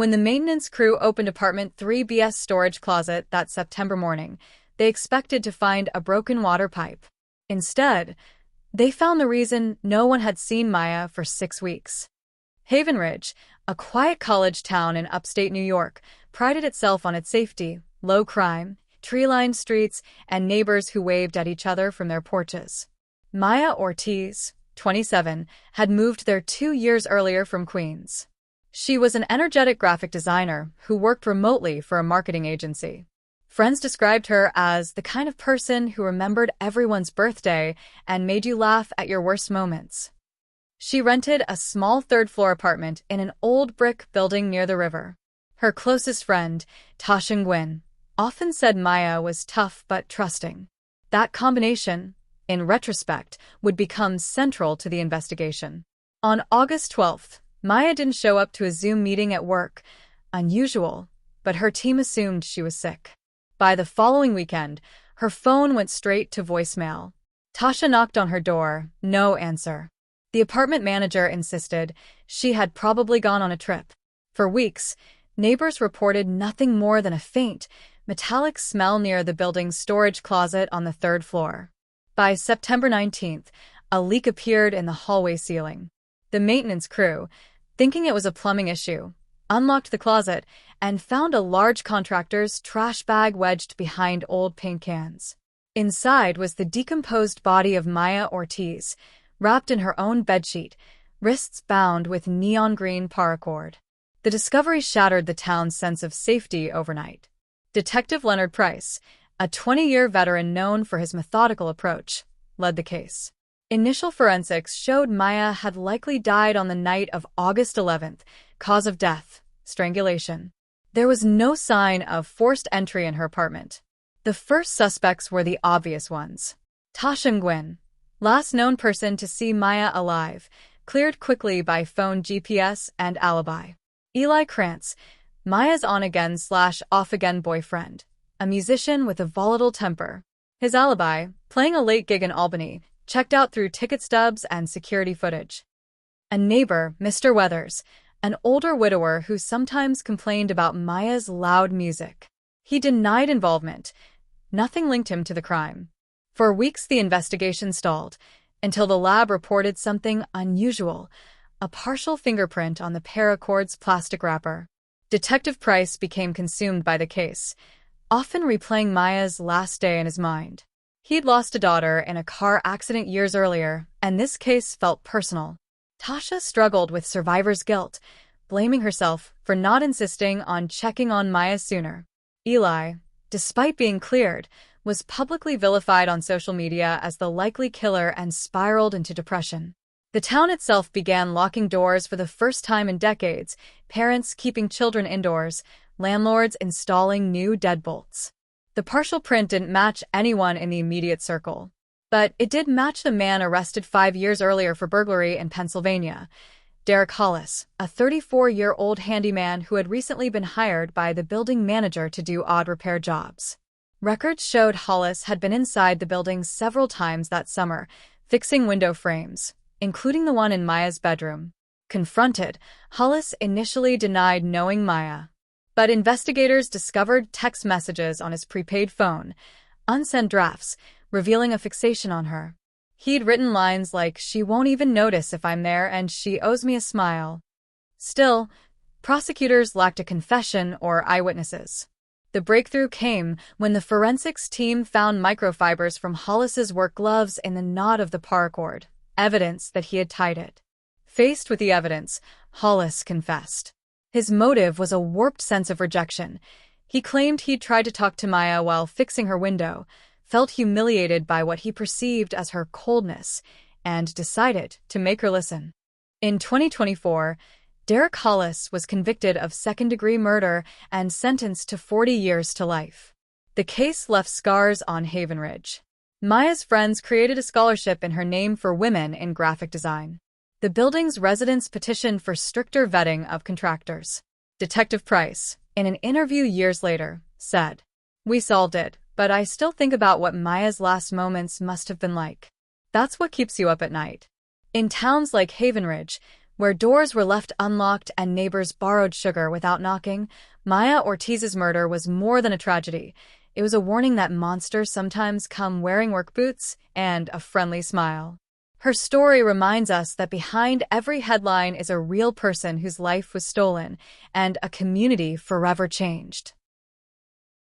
When the maintenance crew opened apartment 3B's storage closet that September morning, they expected to find a broken water pipe. Instead, they found the reason no one had seen Maya for 6 weeks. Havenridge, a quiet college town in upstate New York, prided itself on its safety, low crime, tree-lined streets, and neighbors who waved at each other from their porches. Maya Ortiz, 27, had moved there 2 years earlier from Queens. She was an energetic graphic designer who worked remotely for a marketing agency. Friends described her as the kind of person who remembered everyone's birthday and made you laugh at your worst moments. She rented a small third-floor apartment in an old brick building near the river. Her closest friend, Tasha Nguyen, often said Maya was tough but trusting. That combination, in retrospect, would become central to the investigation. On August 12th, Maya didn't show up to a Zoom meeting at work. Unusual, but her team assumed she was sick. By the following weekend, her phone went straight to voicemail. Tasha knocked on her door, no answer. The apartment manager insisted she had probably gone on a trip. For weeks, neighbors reported nothing more than a faint, metallic smell near the building's storage closet on the 3rd floor. By September 19th, a leak appeared in the hallway ceiling. The maintenance crew, thinking it was a plumbing issue, unlocked the closet and found a large contractor's trash bag wedged behind old paint cans. Inside was the decomposed body of Maya Ortiz, wrapped in her own bedsheet, wrists bound with neon green paracord. The discovery shattered the town's sense of safety overnight. Detective Leonard Price, a 20-year veteran known for his methodical approach, led the case. Initial forensics showed Maya had likely died on the night of August 11th, cause of death, strangulation. There was no sign of forced entry in her apartment. The first suspects were the obvious ones. Tasha Nguyen, last known person to see Maya alive, cleared quickly by phone GPS and alibi. Eli Krantz, Maya's on-again/off-again boyfriend, a musician with a volatile temper. His alibi, playing a late gig in Albany, checked out through ticket stubs and security footage. A neighbor, Mr. Weathers, an older widower who sometimes complained about Maya's loud music. He denied involvement. Nothing linked him to the crime. For weeks the investigation stalled, until the lab reported something unusual, a partial fingerprint on the paracord's plastic wrapper. Detective Price became consumed by the case, often replaying Maya's last day in his mind. He'd lost a daughter in a car accident years earlier, and this case felt personal. Tasha struggled with survivor's guilt, blaming herself for not insisting on checking on Maya sooner. Eli, despite being cleared, was publicly vilified on social media as the likely killer and spiraled into depression. The town itself began locking doors for the first time in decades, parents keeping children indoors, landlords installing new deadbolts. The partial print didn't match anyone in the immediate circle, but it did match the man arrested 5 years earlier for burglary in Pennsylvania, Derek Hollis, a 34-year-old handyman who had recently been hired by the building manager to do odd repair jobs. Records showed Hollis had been inside the building several times that summer, fixing window frames, including the one in Maya's bedroom. Confronted, Hollis initially denied knowing Maya. But investigators discovered text messages on his prepaid phone, unsent drafts, revealing a fixation on her. He'd written lines like, "She won't even notice if I'm there and she owes me a smile." Still, prosecutors lacked a confession or eyewitnesses. The breakthrough came when the forensics team found microfibers from Hollis's work gloves in the knot of the paracord, evidence that he had tied it. Faced with the evidence, Hollis confessed. His motive was a warped sense of rejection. He claimed he'd tried to talk to Maya while fixing her window, felt humiliated by what he perceived as her coldness, and decided to make her listen. In 2024, Derek Hollis was convicted of second-degree murder and sentenced to 40 years to life. The case left scars on Havenridge. Maya's friends created a scholarship in her name for women in graphic design. The building's residents petitioned for stricter vetting of contractors. Detective Price, in an interview years later, said, "We solved it, but I still think about what Maya's last moments must have been like. That's what keeps you up at night." In towns like Havenridge, Where doors were left unlocked and neighbors borrowed sugar without knocking, Maya Ortiz's murder was more than a tragedy. It was a warning that monsters sometimes come wearing work boots and a friendly smile. Her story reminds us that behind every headline is a real person whose life was stolen and a community forever changed.